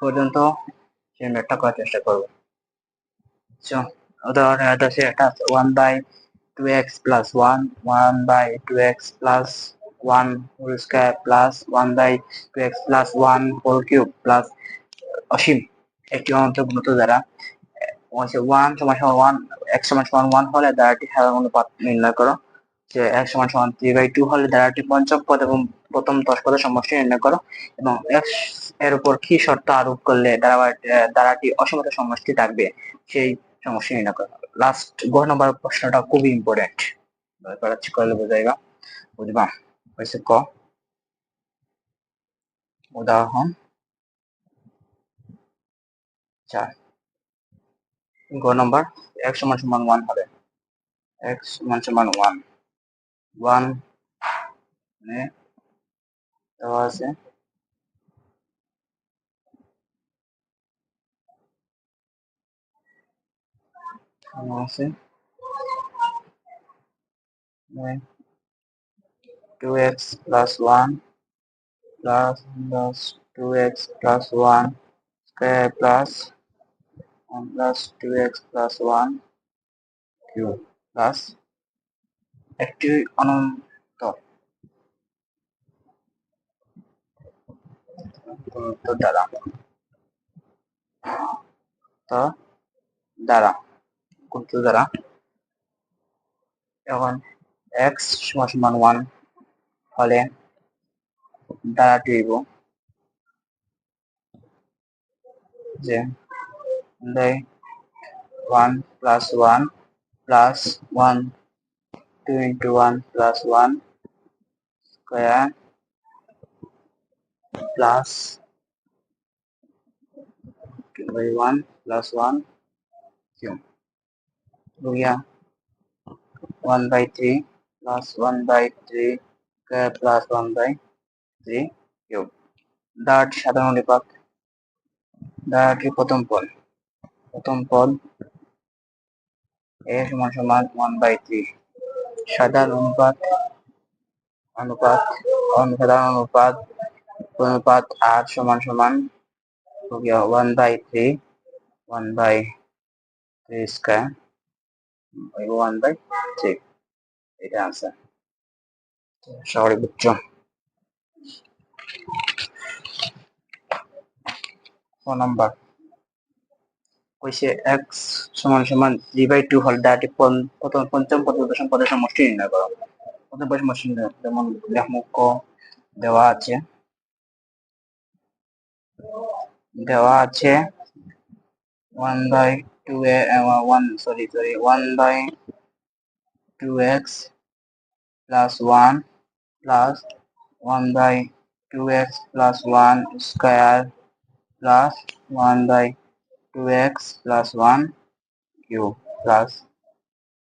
পর্যন্ত সেই ম্যাথটা করার চেষ্টা করবো। উদাহরণে আছে এটা 1/2x plus 1/2x plus 1 whole square plus 1/2x plus 1 whole cube plus অসীম একটি অনন্ত গুণিত দ্বারা 1 সমান সমান 1 x সমান সমান 1 হলে দ্বারাটি সাধারণ অনুপাত নির্ণয় করো। যে x সমান সমান 3/2 হলে দ্বারাটি পঞ্চম পদ এবং প্রথম 10 পদের সমষ্টি নির্ণয় করো এবং x এর উপর কি শর্ত আরোপ করলে দ্বারাটি অসীমত সমষ্টি থাকবে সেই সমষ্টি নির্ণয় করো। লাস্ট গ নম্বর প্রশ্নটা খুবই ইম্পর্টেন্ট, করাচ্ছি করলে বোঝাইবা বুঝবা হয়েছে। ক উদাহরণ 4 গ নম্বর x সমান সমান 1 হবে x সমান সমান 1 মানে দেওয়া আছে আছে 2x plus 1 plus 2x plus 1 square plus 1 plus 2x plus 1 cube plus একটি অনন্ত দ্বারা গুণিত দ্বারা এখন x সমান সমান 1 হলে দ্বারাটি হইব যে 1 plus 1 plus 1 2 into 1 plus 1 square plus 2/1 plus 1 cube भैया 1/3 plus 1/3 square plus 1/3 cube দ্বারাটি সাধারণ অনুপাত দ্বারাটি প্রথম পদ a সমান সমান 1/3 সাধারণ অনুপাত r সমান সমান 1/3 square 1/3 এটা आंसर সবাই বুঝছো। নাম্বার কইছে x সমান সমান 3/2 হল দ্বারাটি প্রথম পঞ্চম পদ দশম পদের সমষ্টি নির্ণয় করো। প্রথম পদের সমষ্টি নির্ণয় যেমন লেখমু ক দেওয়া আছে 1/2x plus 1 plus 1/2x plus 1 square plus 1/2x plus 1 cube plus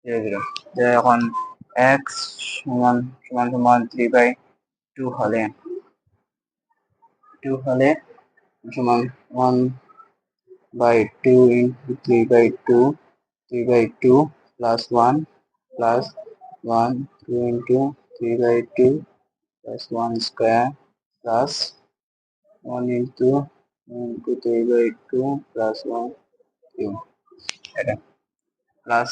0 এখন x সমান সমান 3/2 হলে সমান 1/2 into 3/2 plus 1 plus 1 2 into 3/2 plus 1 square plus 1 into 3/2 plus 1 cube এটা plus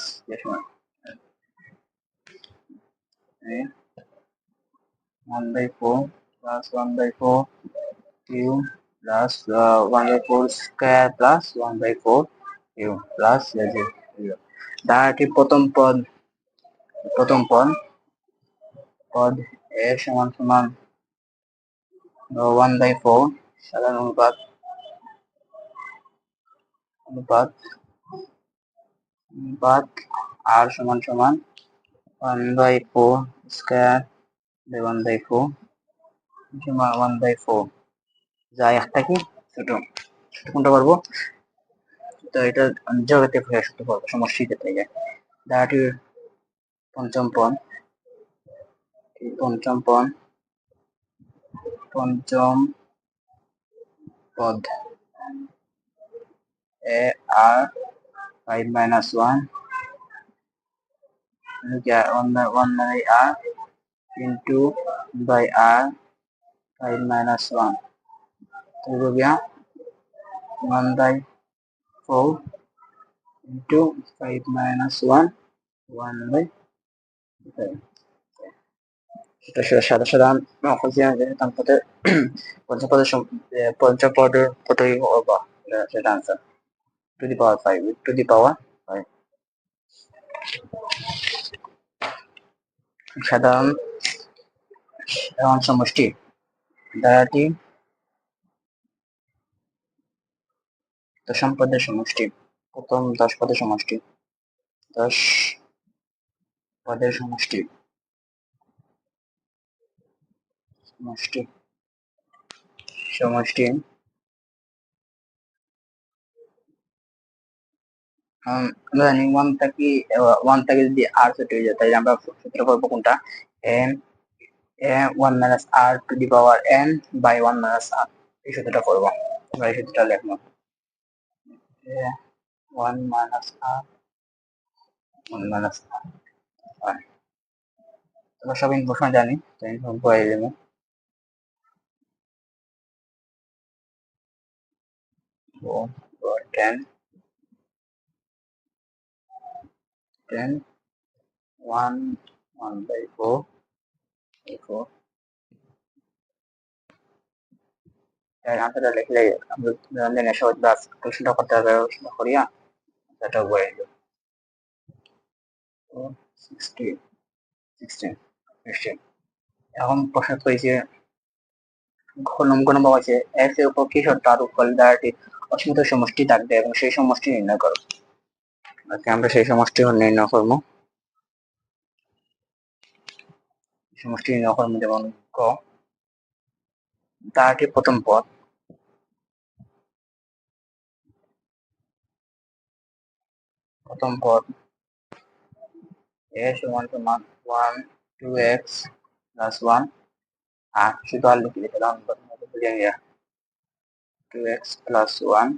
1/4 plus 1/4 cube plus 1/4 square plus 1/4 cube plus 0 দ্বারাটি প্রথম পদ a সমান সমান 1/4 সাধারণ অনুপাত r সমান সমান 1/4 square 1/4 1/4 যাই একটা কি ছোট কোনটা পারবো তো এটা জগতে প্রকাশ করতে পারবো সমষ্টিতে থেকে দ্বারাটির পঞ্চম পদ a r 5 minus 1 1 by r into by r 5 minus 1 तो हो गया 1/4 into 5 minus 1, 1/5. সেটা সাধারণ তারপরে পঞ্চপদের কতই হবে সেটা answer to the power 5 to the power 5 সাধারণ সমষ্টি ধারাটি দশম পদের সমষ্টি প্রথম 10 পদের সমষ্টি 10 পদের সমষ্টি সমষ্টি সমষ্টি আমরা জানি ওয়ান থেকে যদি আর ছোট হয়ে যায় তাহলে আমরা সূত্র করবো কোনটা n a 1 minus r to the power n by 1 minus r এই সূত্রটা করবো আমরা এই সূত্রটা লিখবো 1 মাইনাস আর 1 মাইনাস আর আমরা সব ইনফরমেশন জানি তো ইনফরমেশন বয়ে দেবো 10 10 1 1/4 4 এর আনসারটা লিখলে আমরা জানি সহজ বাস কোশ্চেনটা করতে হবে কোশ্চেনটা করিয়া সেটা বয়ে দেবো 16 16 16 এখন প্রশ্ন করেছে নম্বর আছে এক্স এর উপর কি শর্ত আরোপ করলে দ্বারাটি অসীমিত সমষ্টি থাকবে এবং সেই সমষ্টি নির্ণয় করো আজকে আমরা সেই সমষ্টি নির্ণয় করবো সমষ্টি নির্ণয় করবো যেমন ক দ্বারাটি প্রথম পদ এ সমান সমান 1 2x প্লাস 1 আর শুধু আর লিখে দিলাম 2x plus 1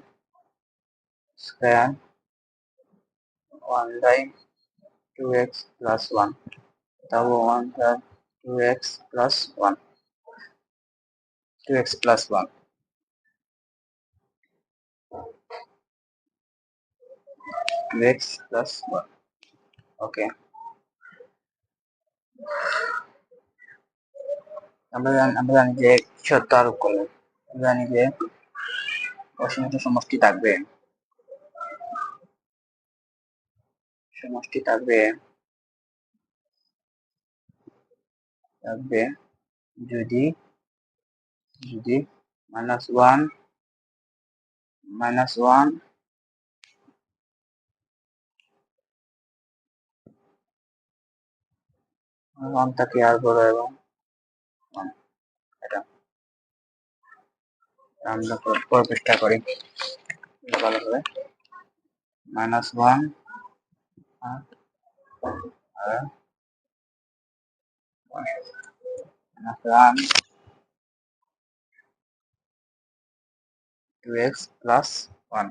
square 1 by 2x plus 1 তারপর 1 plus 2x plus 1 2x plus 1 2x plus 1 ওকে আমরা জানি যে শর্ত আরোপ করলে আমরা জানি যে অসীমিত সমষ্টি থাকবে সমষ্টি থাকবে যদি যদি -1 -1 1 থাকে আর বড় এবং 1 এটা আমরা পর চেষ্টা করি ভালো করে -1 আর 1 2x plus 1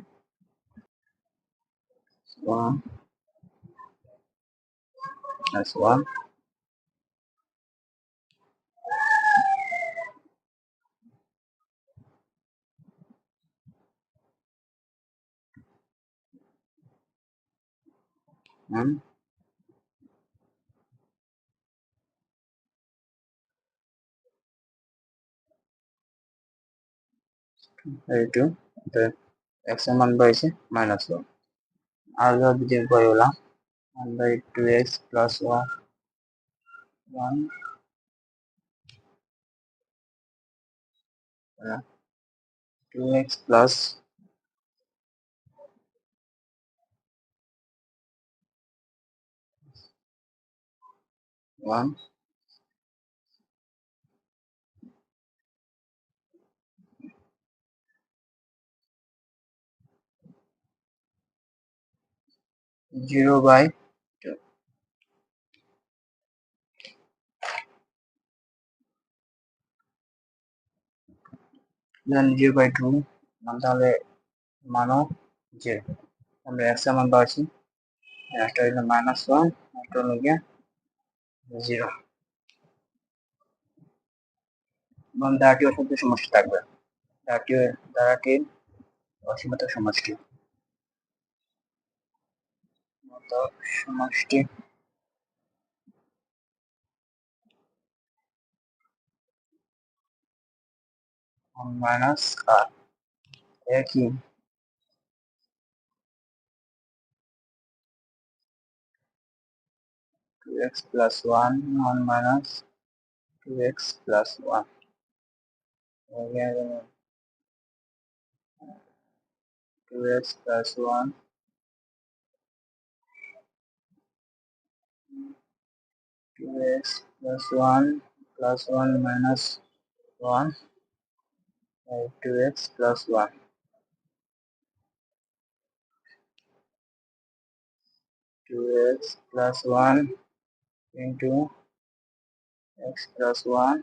1 plus 1 1 2 x এর মান পাইছি -1 আর যদি বই হলাম 1/2x plus 1 1 2x plus 1 0/2 then 0/2 মান তাহলে মানো 0 আমরা x এর মান পাচ্ছি একটা হলো -1 একটা হলো গিয়ে 0 এবং দ্বিতীয় শব্দ সমষ্টি থাকবে দ্বিতীয় দ্বারাটির অসীমত সমষ্টি। সমষ্টি 1 মাইনাস r কি 2x plus 1 1 minus 2x plus 1 2x plus 1 2x plus 1 plus 1 minus 1 2x plus 1 2x plus 1 into x plus 1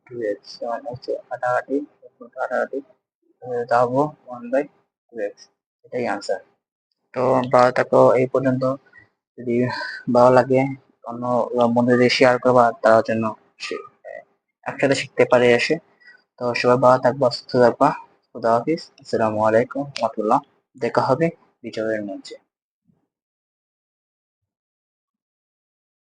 2x 1 হচ্ছে কাটাকাটি কাটাকাটি দাও 1/2x এটাই আনসার। তো ভালো থাকো এই পর্যন্ত। যদি ভালো লাগে অন্য বন্ধুদের শেয়ার করবা, তারা যেন একসাথে শিখতে পারে এসে। তো সবাই ভালো থাকবা, সুস্থ থাকবা। খুদা হাফিজ। আসসালামু আলাইকুম রহমতুল্লাহ। দেখা হবে বিজয়ের মঞ্চে।